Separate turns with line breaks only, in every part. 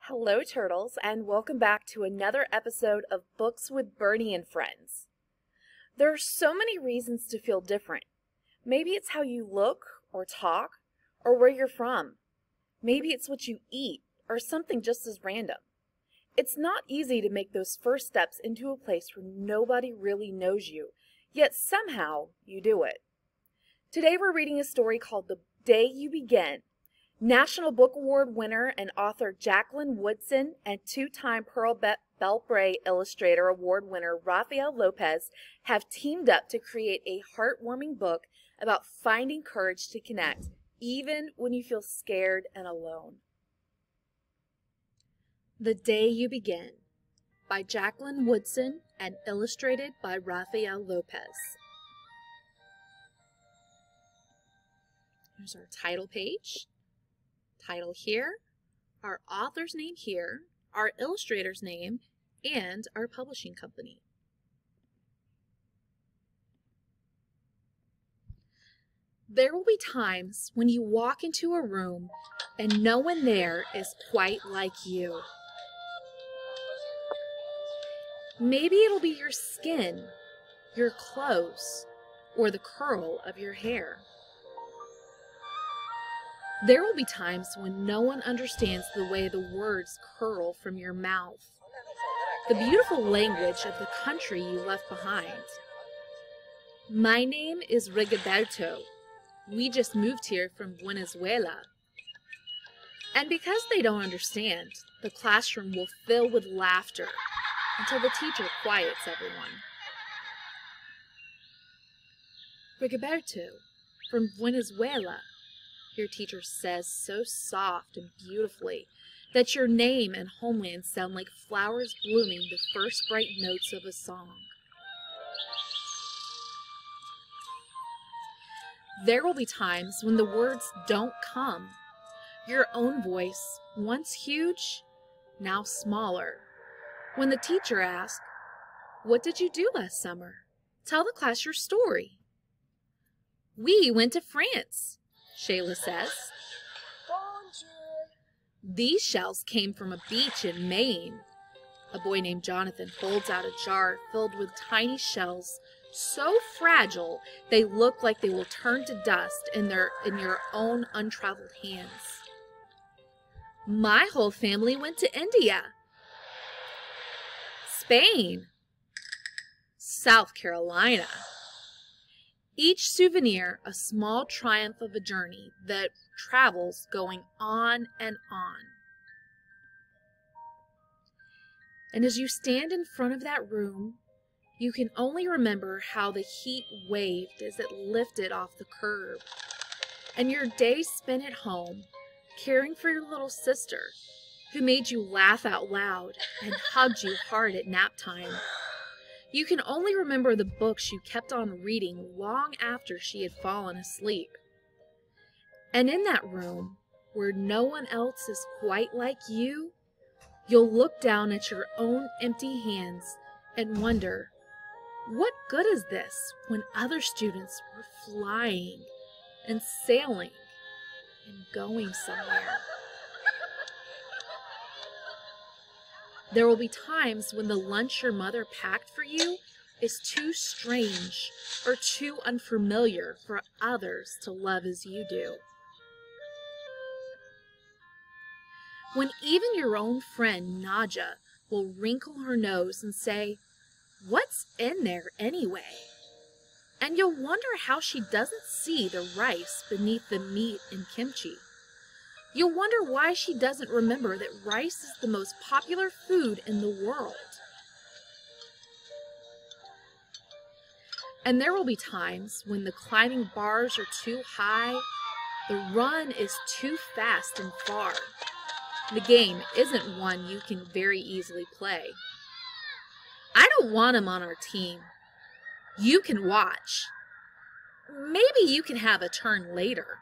Hello, turtles, and welcome back to another episode of Books with Bernie and Friends. There are so many reasons to feel different. Maybe it's how you look or talk or where you're from. Maybe it's what you eat or something just as random. It's not easy to make those first steps into a place where nobody really knows you, yet somehow you do it. Today we're reading a story called The Day You Begin. National Book Award winner and author Jacqueline Woodson and two-time Pearl Belpré Illustrator Award winner Rafael Lopez have teamed up to create a heartwarming book about finding courage to connect, even when you feel scared and alone. The Day You Begin by Jacqueline Woodson and illustrated by Rafael Lopez. Here's our title page. Title here, our author's name here, our illustrator's name, and our publishing company. There will be times when you walk into a room and no one there is quite like you. Maybe it'll be your skin, your clothes, or the curl of your hair. There will be times when no one understands the way the words curl from your mouth, the beautiful language of the country you left behind. My name is Rigoberto. We just moved here from Venezuela. And because they don't understand, the classroom will fill with laughter until the teacher quiets everyone. Rigoberto, from Venezuela, your teacher says so soft and beautifully that your name and homeland sound like flowers blooming the first bright notes of a song. There will be times when the words don't come. Your own voice, once huge, now smaller. When the teacher asks, "What did you do last summer? Tell the class your story." "We went to France," Shayla says. "These shells came from a beach in Maine." A boy named Jonathan holds out a jar filled with tiny shells, so fragile they look like they will turn to dust in your own untraveled hands. "My whole family went to India." "Spain." "South Carolina." Each souvenir a small triumph of a journey that travels going on and on. And as you stand in front of that room, you can only remember how the heat waved as it lifted off the curb, and your day spent at home caring for your little sister, who made you laugh out loud and hugged you hard at nap time. You can only remember the books you kept on reading long after she had fallen asleep. And in that room, where no one else is quite like you, you'll look down at your own empty hands and wonder, what good is this when other students were flying and sailing and going somewhere? There will be times when the lunch your mother packed for you is too strange or too unfamiliar for others to love as you do. When even your own friend Nadja will wrinkle her nose and say, "What's in there anyway?" And you'll wonder how she doesn't see the rice beneath the meat and kimchi. You'll wonder why she doesn't remember that rice is the most popular food in the world. And there will be times when the climbing bars are too high, the run is too fast and far. The game isn't one you can very easily play. "I don't want him on our team." "You can watch." "Maybe you can have a turn later."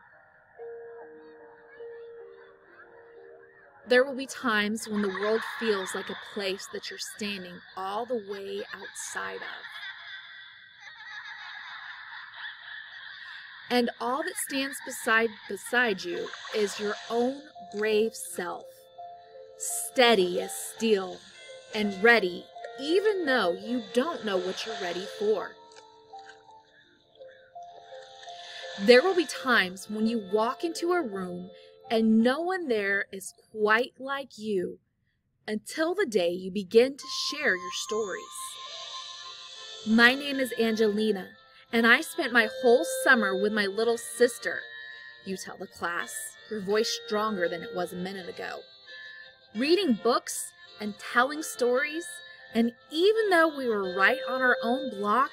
There will be times when the world feels like a place that you're standing all the way outside of. And all that stands beside you is your own brave self, steady as steel and ready even though you don't know what you're ready for. There will be times when you walk into a room and no one there is quite like you until the day you begin to share your stories. My name is Angelina, and I spent my whole summer with my little sister. You tell the class, your voice stronger than it was a minute ago. Reading books and telling stories, and even though we were right on our own block,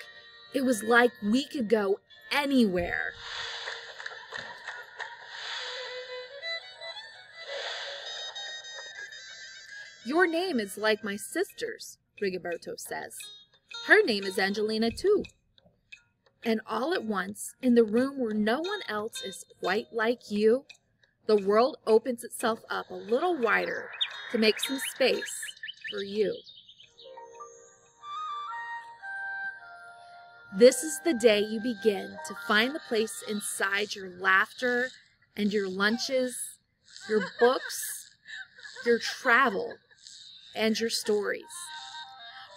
it was like we could go anywhere. Your name is like my sister's, Rigoberto says. Her name is Angelina too. And all at once, in the room where no one else is quite like you, the world opens itself up a little wider to make some space for you. This is the day you begin to find the place inside your laughter and your lunches, your books, your travel, and your stories,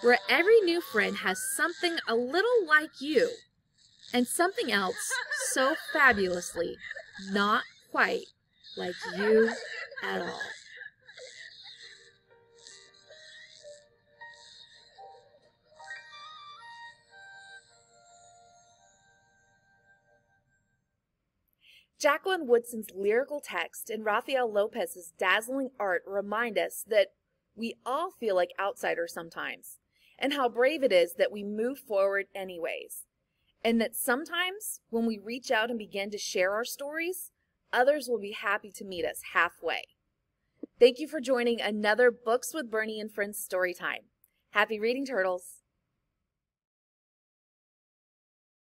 where every new friend has something a little like you and something else so fabulously not quite like you at all. Jacqueline Woodson's lyrical text and Rafael Lopez's dazzling art remind us that we all feel like outsiders sometimes, and how brave it is that we move forward anyways, and that sometimes when we reach out and begin to share our stories, others will be happy to meet us halfway. Thank you for joining another Books with Bernie and Friends story time. Happy reading, Turtles!